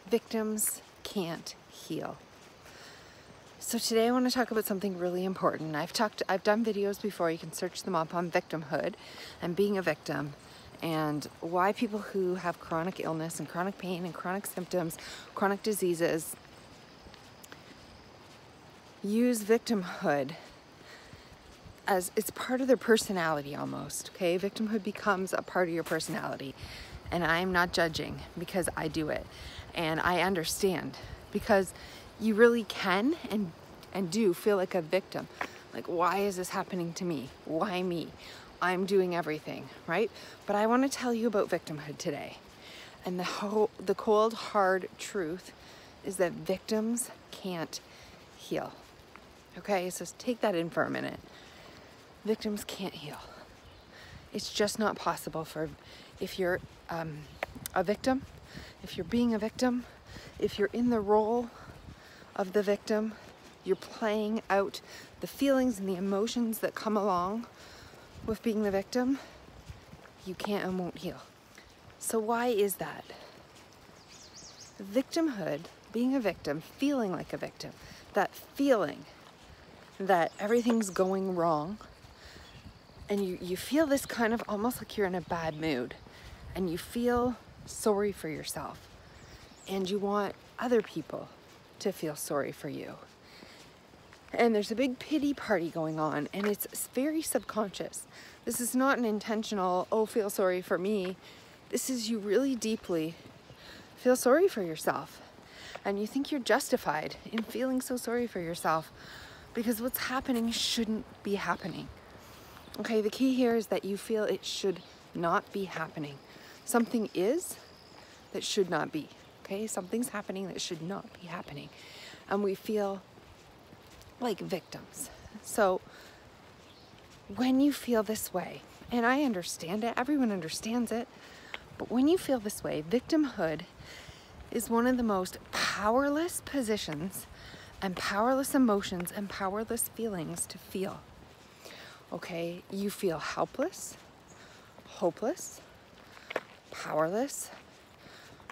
victims can't heal. So today I want to talk about something really important. I've done videos before. You can search them up on victimhood and being a victim, and why people who have chronic illness and chronic pain and chronic symptoms, chronic diseases, use victimhood as it's part of their personality almost, okay? Victimhood becomes a part of your personality. And I'm not judging because I do it. And I understand because you really can and do feel like a victim. Like, why is this happening to me? Why me? I'm doing everything, right? But I want to tell you about victimhood today. And the cold, hard truth is that victims can't heal. Okay, so take that in for a minute. Victims can't heal. It's just not possible if you're a victim, if you're being a victim, if you're in the role of the victim, you're playing out the feelings and the emotions that come along with being the victim, you can't and won't heal. So why is that? Victimhood, being a victim, feeling like a victim, that feeling that everything's going wrong, and you feel this kind of almost like you're in a bad mood, and you feel sorry for yourself, and you want other people to feel sorry for you. And there's a big pity party going on, and it's very subconscious. This is not an intentional, oh, feel sorry for me. This is you really deeply feel sorry for yourself, and you think you're justified in feeling so sorry for yourself because what's happening shouldn't be happening. Okay, the key here is that you feel it should not be happening. Something is that should not be, okay? Something's happening that should not be happening. And we feel like victims. So when you feel this way, and I understand it, everyone understands it, but when you feel this way, victimhood is one of the most powerless positions and powerless emotions and powerless feelings to feel. Okay, you feel helpless, hopeless, powerless,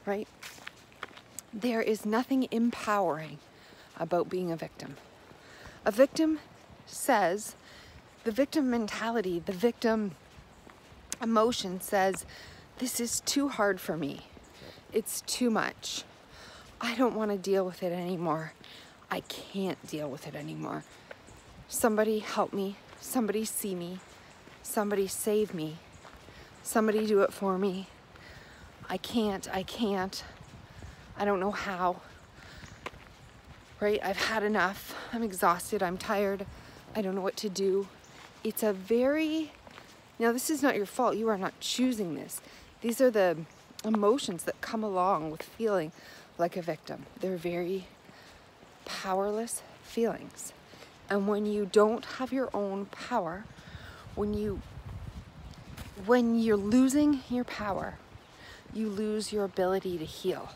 right? There is nothing empowering about being a victim. A victim says, the victim mentality, the victim emotion says, this is too hard for me. It's too much. I don't want to deal with it anymore. I can't deal with it anymore. Somebody help me. Somebody see me. Somebody save me. Somebody do it for me. I can't. I don't know how. Right? I've had enough. I'm exhausted. I'm tired. I don't know what to do. It's now this is not your fault. You are not choosing this. These are the emotions that come along with feeling like a victim. They're very powerless feelings. And when you don't have your own power, when you're losing your power, you lose your ability to heal.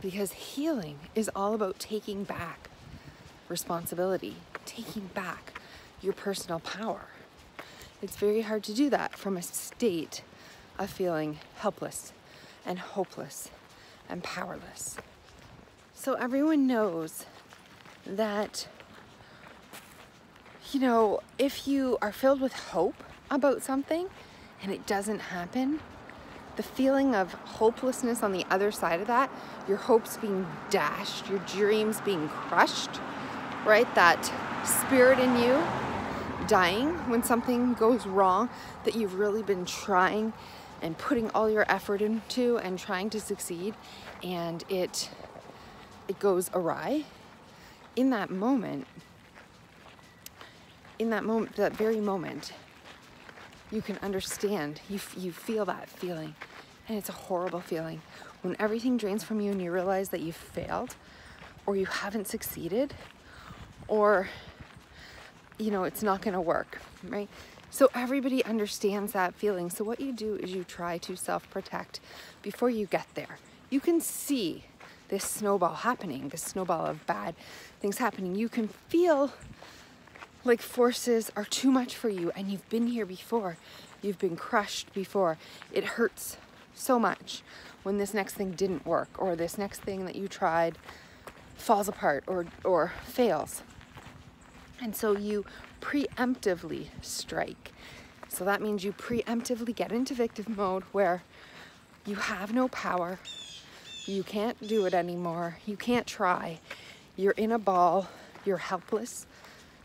Because healing is all about taking back responsibility, taking back your personal power. It's very hard to do that from a state of feeling helpless and hopeless and powerless. So everyone knows that, if you are filled with hope about something and it doesn't happen, the feeling of hopelessness on the other side of that, your hopes being dashed, your dreams being crushed, right? That spirit in you dying when something goes wrong that you've really been trying and putting all your effort into and trying to succeed, and it goes awry. In that that very moment, you can understand, you feel that feeling, and it's a horrible feeling. When everything drains from you and you realize that you've failed, or you haven't succeeded, or, it's not gonna work, right? So everybody understands that feeling. So what you do is you try to self-protect before you get there. You can see this snowball happening, this snowball of bad things happening. You can feel like forces are too much for you, and you've been here before. You've been crushed before. It hurts so much when this next thing didn't work, or this next thing that you tried falls apart or fails. And so you preemptively strike. So that means you preemptively get into victim mode where you have no power, you can't do it anymore, you can't try, you're in a ball, you're helpless,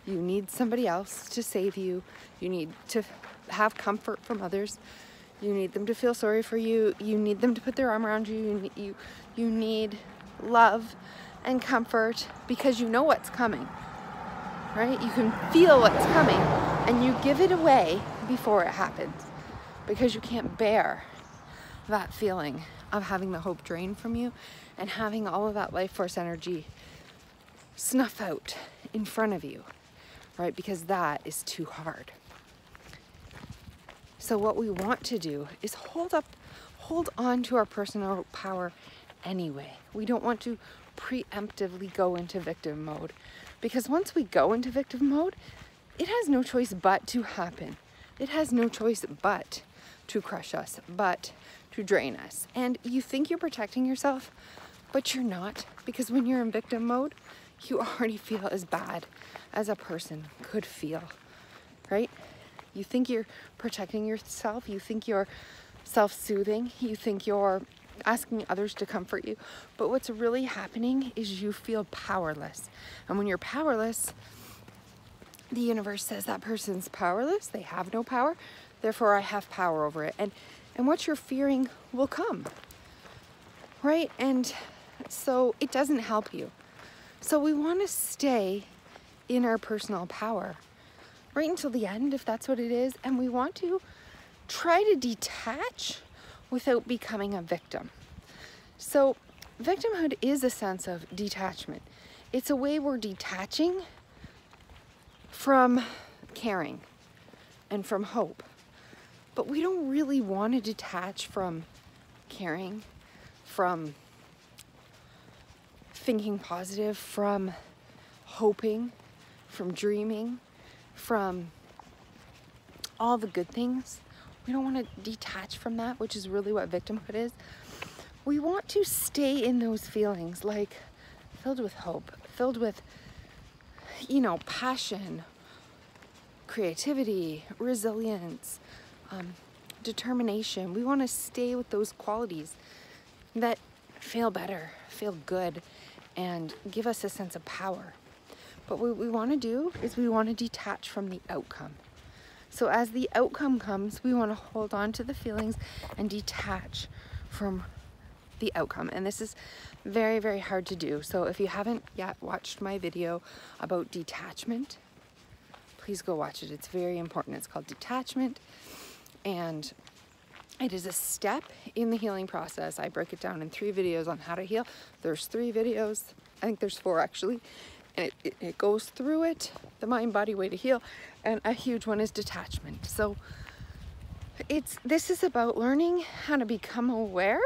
you need somebody else to save you, you need to have comfort from others, you need them to feel sorry for you, you need them to put their arm around you, you need love and comfort because you know what's coming, right? You can feel what's coming and you give it away before it happens because you can't bear that feeling of having the hope drained from you and having all of that life force energy snuff out in front of you, right? Because that is too hard. So what we want to do is hold on to our personal power anyway. We don't want to preemptively go into victim mode, because once we go into victim mode, it has no choice but to happen. It has no choice but to crush us, but to drain us. And you think you're protecting yourself, but you're not, because when you're in victim mode, you already feel as bad as a person could feel, right? You think you're protecting yourself, you think you're self-soothing, you think you're asking others to comfort you, but what's really happening is you feel powerless. And when you're powerless, the universe says that person's powerless, they have no power, therefore I have power over it. And what you're fearing will come, right? And so it doesn't help you. So we want to stay in our personal power right until the end, if that's what it is, and we want to try to detach without becoming a victim. So victimhood is a sense of detachment. It's a way we're detaching from caring and from hope. But we don't really want to detach from caring, from thinking positive, from hoping, from dreaming, from all the good things. We don't want to detach from that, which is really what victimhood is. We want to stay in those feelings, like filled with hope, filled with, passion, creativity, resilience, determination. We want to stay with those qualities that feel better, feel good, and give us a sense of power. But what we want to do is we want to detach from the outcome. So as the outcome comes, we want to hold on to the feelings and detach from the outcome. And this is very, very hard to do. So if you haven't yet watched my video about detachment, please go watch it. It's very important. It's called Detachment. And it is a step in the healing process. I break it down in 3 videos on how to heal. There's 3 videos. I think there's 4 actually. And it goes through it, the mind, body, way to heal. And a huge one is detachment. So this is about learning how to become aware.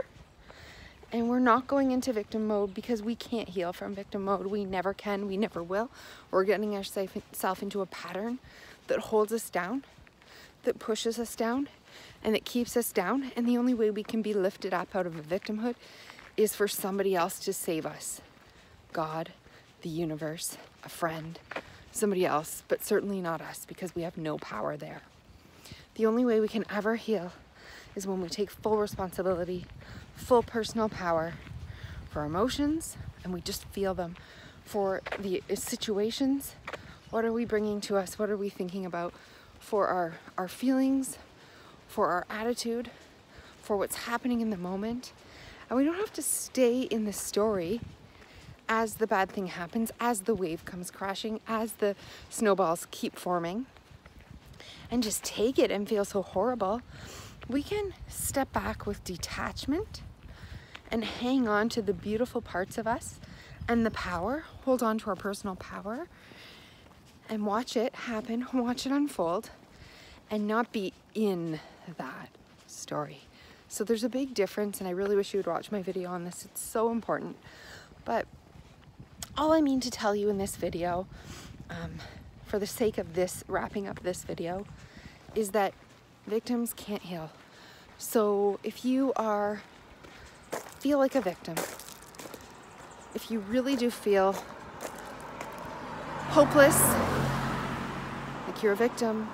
And we're not going into victim mode because we can't heal from victim mode. We never can, we never will. We're getting ourselves into a pattern that holds us down, that pushes us down, and that keeps us down. And the only way we can be lifted up out of a victimhood is for somebody else to save us. God, the universe, a friend, somebody else, but certainly not us, because we have no power there. The only way we can ever heal is when we take full responsibility, full personal power for our emotions, and we just feel them. For the situations, what are we bringing to us? What are we thinking about? For our feelings, for our attitude, for what's happening in the moment. And we don't have to stay in the story as the bad thing happens, as the wave comes crashing, as the snowballs keep forming, and just take it and feel so horrible. We can step back with detachment and hang on to the beautiful parts of us and the power, hold on to our personal power, and watch it happen, watch it unfold, and not be in that story. So there's a big difference, and I really wish you would watch my video on this. It's so important. But all I mean to tell you in this video, for the sake of this, wrapping up this video, is that victims can't heal. So if you feel like a victim, if you really do feel hopeless, like you're a victim,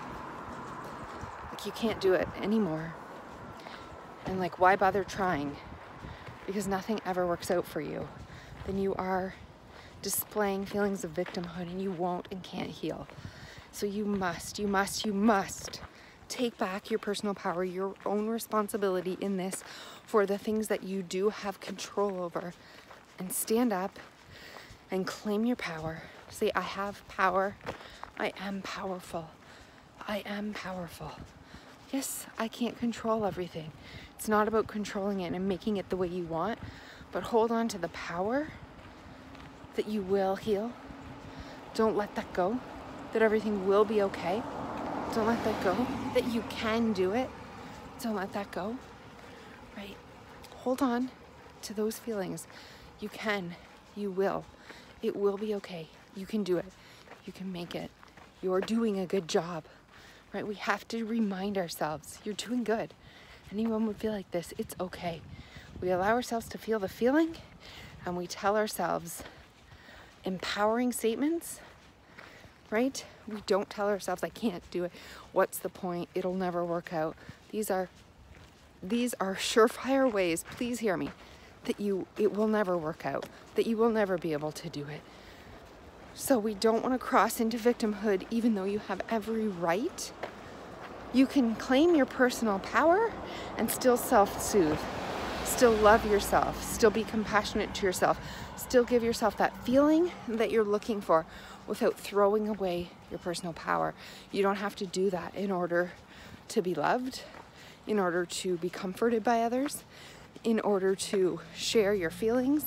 like you can't do it anymore, and like why bother trying because nothing ever works out for you, then you are displaying feelings of victimhood and you won't and can't heal. So you must take back your personal power, your own responsibility in this for the things that you do have control over, and stand up and claim your power. Say, I have power. I am powerful. I am powerful. Yes, I can't control everything. It's not about controlling it and making it the way you want, but hold on to the power that you will heal. Don't let that go, that everything will be okay. Don't let that go, that you can do it. Don't let that go, right? Hold on to those feelings. You can, you will. It will be okay. You can do it. You can make it. You're doing a good job, right? We have to remind ourselves, you're doing good. Anyone would feel like this, it's okay. We allow ourselves to feel the feeling and we tell ourselves empowering statements, right? We don't tell ourselves, I can't do it. What's the point? It'll never work out. These are surefire ways, please hear me, that it will never work out, that you will never be able to do it. So we don't want to cross into victimhood even though you have every right. You can claim your personal power and still self-soothe, still love yourself, still be compassionate to yourself, still give yourself that feeling that you're looking for without throwing away your personal power. You don't have to do that in order to be loved, in order to be comforted by others, in order to share your feelings,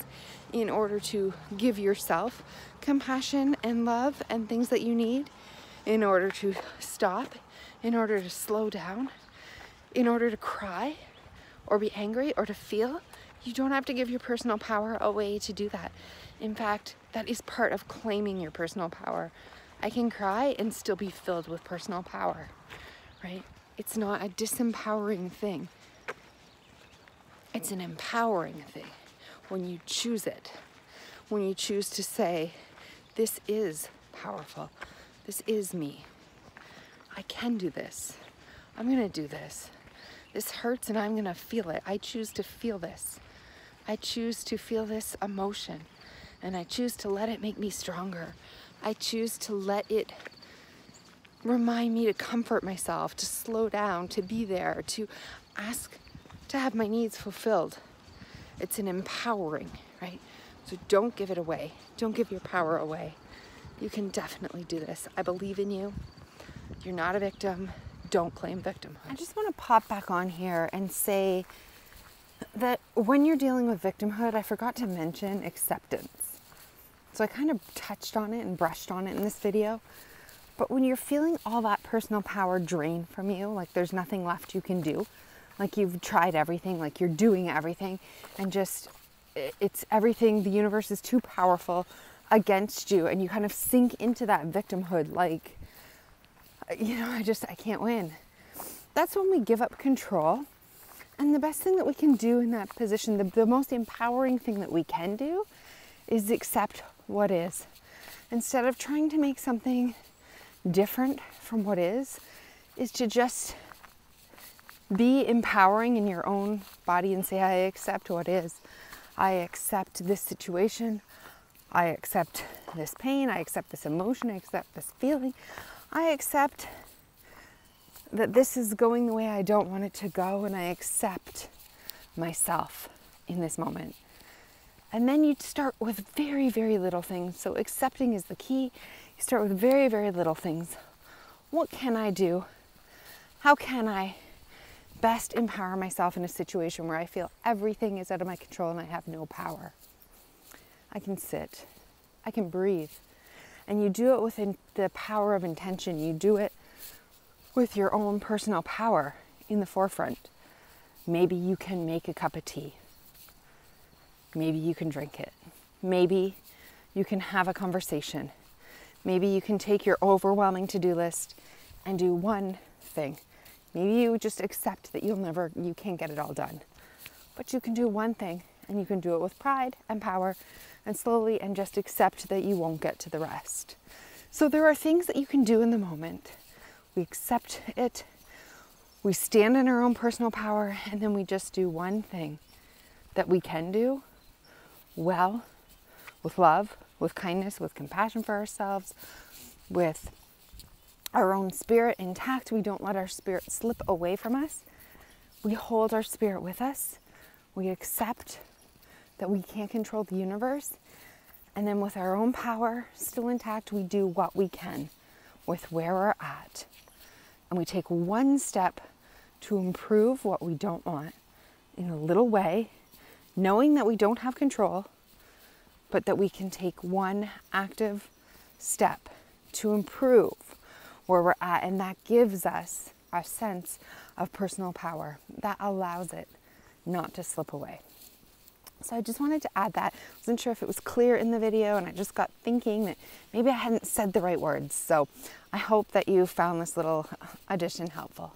in order to give yourself compassion and love and things that you need, in order to stop, in order to slow down, in order to cry or be angry or to feel. You don't have to give your personal power away to do that. In fact, that is part of claiming your personal power. I can cry and still be filled with personal power, right? It's not a disempowering thing. It's an empowering thing when you choose it. When you choose to say, this is powerful. This is me. I can do this. I'm gonna do this. This hurts and I'm gonna feel it. I choose to feel this. I choose to feel this emotion and I choose to let it make me stronger. I choose to let it remind me to comfort myself, to slow down, to be there, to ask to have my needs fulfilled. It's an empowering, right? So don't give it away. Don't give your power away. You can definitely do this. I believe in you. You're not a victim. Don't claim victimhood. I just want to pop back on here and say that when you're dealing with victimhood, I forgot to mention acceptance. So I kind of touched on it and brushed on it in this video. But when you're feeling all that personal power drained from you, like there's nothing left you can do, like you've tried everything, like you're doing everything, and just it's everything, the universe is too powerful against you, and you kind of sink into that victimhood, like, you know, I can't win. That's when we give up control. And the best thing that we can do in that position, the most empowering thing that we can do is accept what is. Instead of trying to make something different from what is to just be empowering in your own body and say, I accept what is. I accept this situation. I accept this pain. I accept this emotion. I accept this feeling. I accept that this is going the way I don't want it to go, and I accept myself in this moment. And then you start with very, very little things. So accepting is the key. You start with very, very little things. What can I do? How can I best empower myself in a situation where I feel everything is out of my control and I have no power? I can sit. I can breathe. And you do it within the power of intention. You do it with your own personal power in the forefront. Maybe you can make a cup of tea. Maybe you can drink it. Maybe you can have a conversation. Maybe you can take your overwhelming to-do list and do one thing. Maybe you just accept that you can't get it all done. But you can do one thing, and you can do it with pride and power and slowly, and just accept that you won't get to the rest. So there are things that you can do in the moment. We accept it, we stand in our own personal power, and then we just do one thing that we can do well, with love, with kindness, with compassion for ourselves, with our own spirit intact. We don't let our spirit slip away from us. We hold our spirit with us. We accept that we can't control the universe. And then with our own power still intact, we do what we can with where we're at. And we take one step to improve what we don't want in a little way, knowing that we don't have control, but that we can take one active step to improve where we're at. And that gives us a sense of personal power that allows it not to slip away. So I just wanted to add that. I wasn't sure if it was clear in the video, and I just got thinking that maybe I hadn't said the right words. So I hope that you found this little addition helpful.